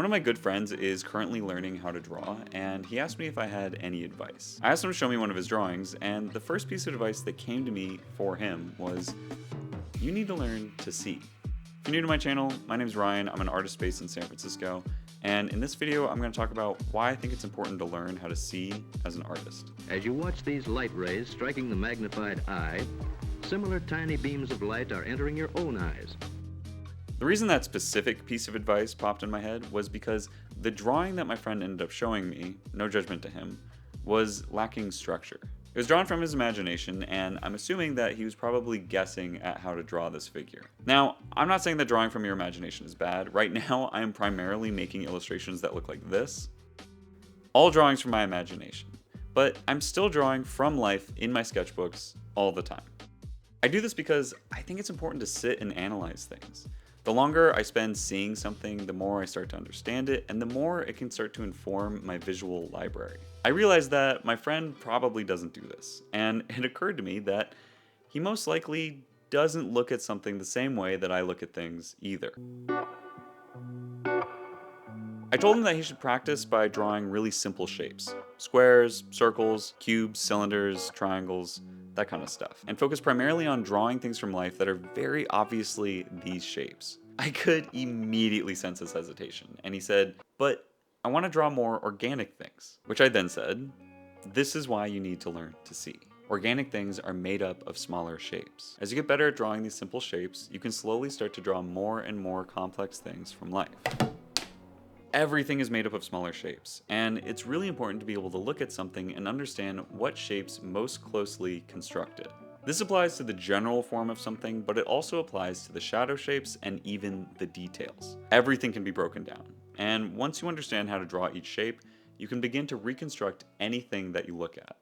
One of my good friends is currently learning how to draw, and he asked me if I had any advice. I asked him to show me one of his drawings, and the first piece of advice that came to me for him was, you need to learn to see. If you're new to my channel, my name's Ryan, I'm an artist based in San Francisco, and in this video I'm going to talk about why I think it's important to learn how to see as an artist. As you watch these light rays striking the magnified eye, similar tiny beams of light are entering your own eyes. The reason that specific piece of advice popped in my head was because the drawing that my friend ended up showing me, no judgment to him, was lacking structure. It was drawn from his imagination, and I'm assuming that he was probably guessing at how to draw this figure. Now, I'm not saying that drawing from your imagination is bad. Right now, I am primarily making illustrations that look like this. All drawings from my imagination. But I'm still drawing from life in my sketchbooks all the time. I do this because I think it's important to sit and analyze things. The longer I spend seeing something, the more I start to understand it, and the more it can start to inform my visual library. I realized that my friend probably doesn't do this, and it occurred to me that he most likely doesn't look at something the same way that I look at things either. I told him that he should practice by drawing really simple shapes. Squares, circles, cubes, cylinders, triangles, that kind of stuff. And focus primarily on drawing things from life that are very obviously these shapes. I could immediately sense his hesitation, and he said, "But I want to draw more organic things." Which I then said, "This is why you need to learn to see. Organic things are made up of smaller shapes. As you get better at drawing these simple shapes, you can slowly start to draw more and more complex things from life." Everything is made up of smaller shapes, and it's really important to be able to look at something and understand what shapes most closely construct it. This applies to the general form of something, but it also applies to the shadow shapes and even the details. Everything can be broken down, and once you understand how to draw each shape, you can begin to reconstruct anything that you look at.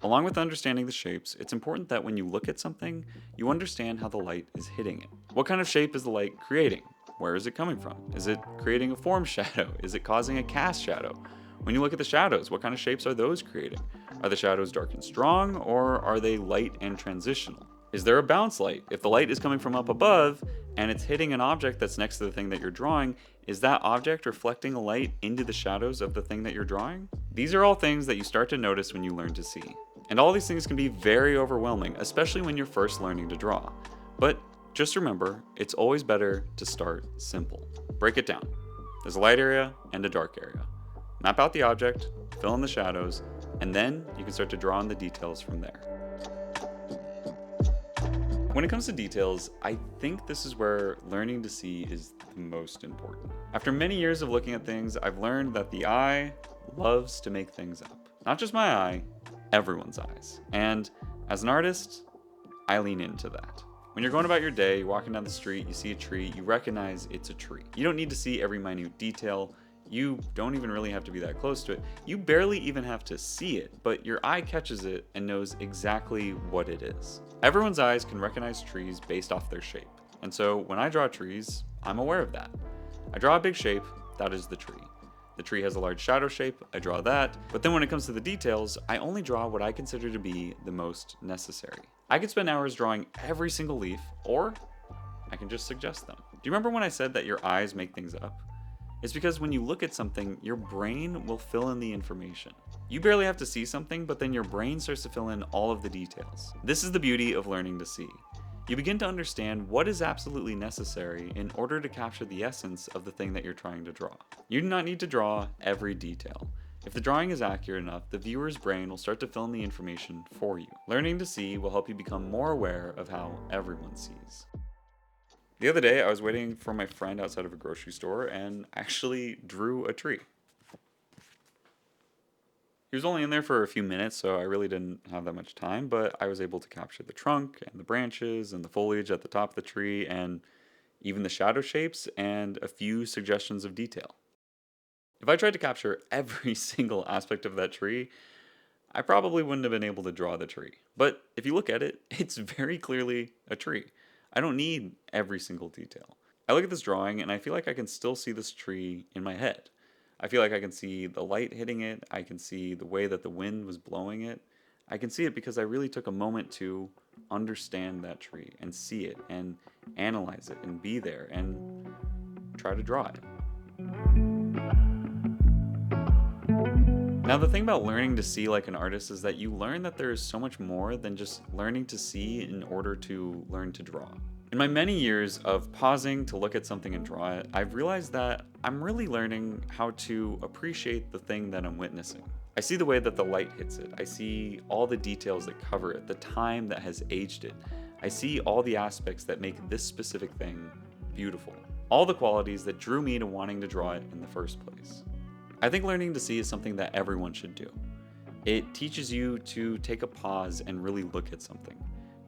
Along with understanding the shapes, it's important that when you look at something, you understand how the light is hitting it. What kind of shape is the light creating? Where is it coming from? Is it creating a form shadow? Is it causing a cast shadow? When you look at the shadows, what kind of shapes are those creating? Are the shadows dark and strong, or are they light and transitional? Is there a bounce light? If the light is coming from up above and it's hitting an object that's next to the thing that you're drawing, is that object reflecting a light into the shadows of the thing that you're drawing? These are all things that you start to notice when you learn to see. And all these things can be very overwhelming, especially when you're first learning to draw. But just remember, it's always better to start simple. Break it down. There's a light area and a dark area. Map out the object, fill in the shadows, and then you can start to draw in the details from there. When it comes to details, I think this is where learning to see is the most important. After many years of looking at things, I've learned that the eye loves to make things up. Not just my eye, everyone's eyes. And as an artist, I lean into that. When you're going about your day, you're walking down the street, you see a tree, you recognize it's a tree. You don't need to see every minute detail. You don't even really have to be that close to it. You barely even have to see it, but your eye catches it and knows exactly what it is. Everyone's eyes can recognize trees based off their shape. And so when I draw trees, I'm aware of that. I draw a big shape, that is the tree. The tree has a large shadow shape, I draw that. But then when it comes to the details, I only draw what I consider to be the most necessary. I could spend hours drawing every single leaf, or I can just suggest them. Do you remember when I said that your eyes make things up? It's because when you look at something, your brain will fill in the information. You barely have to see something, but then your brain starts to fill in all of the details. This is the beauty of learning to see. You begin to understand what is absolutely necessary in order to capture the essence of the thing that you're trying to draw. You do not need to draw every detail. If the drawing is accurate enough, the viewer's brain will start to fill in the information for you. Learning to see will help you become more aware of how everyone sees. The other day, I was waiting for my friend outside of a grocery store and actually drew a tree. He was only in there for a few minutes, so I really didn't have that much time, but I was able to capture the trunk and the branches and the foliage at the top of the tree and even the shadow shapes and a few suggestions of detail. If I tried to capture every single aspect of that tree, I probably wouldn't have been able to draw the tree. But if you look at it, it's very clearly a tree. I don't need every single detail. I look at this drawing and I feel like I can still see this tree in my head. I feel like I can see the light hitting it. I can see the way that the wind was blowing it. I can see it because I really took a moment to understand that tree and see it and analyze it and be there and try to draw it. Now, the thing about learning to see like an artist is that you learn that there is so much more than just learning to see in order to learn to draw. In my many years of pausing to look at something and draw it, I've realized that I'm really learning how to appreciate the thing that I'm witnessing. I see the way that the light hits it. I see all the details that cover it, the time that has aged it. I see all the aspects that make this specific thing beautiful. All the qualities that drew me to wanting to draw it in the first place. I think learning to see is something that everyone should do. It teaches you to take a pause and really look at something,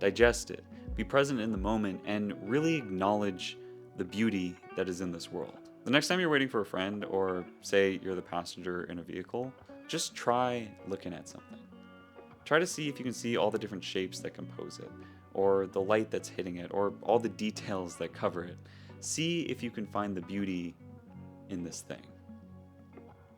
digest it, be present in the moment, and really acknowledge the beauty that is in this world. The next time you're waiting for a friend, or say you're the passenger in a vehicle, just try looking at something. Try to see if you can see all the different shapes that compose it, or the light that's hitting it, or all the details that cover it. See if you can find the beauty in this thing.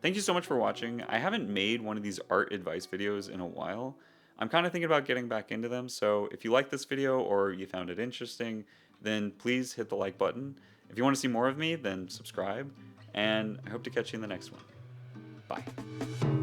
Thank you so much for watching. I haven't made one of these art advice videos in a while. I'm kind of thinking about getting back into them, so if you like this video or you found it interesting, then please hit the like button. If you want to see more of me, then subscribe, and I hope to catch you in the next one. Bye.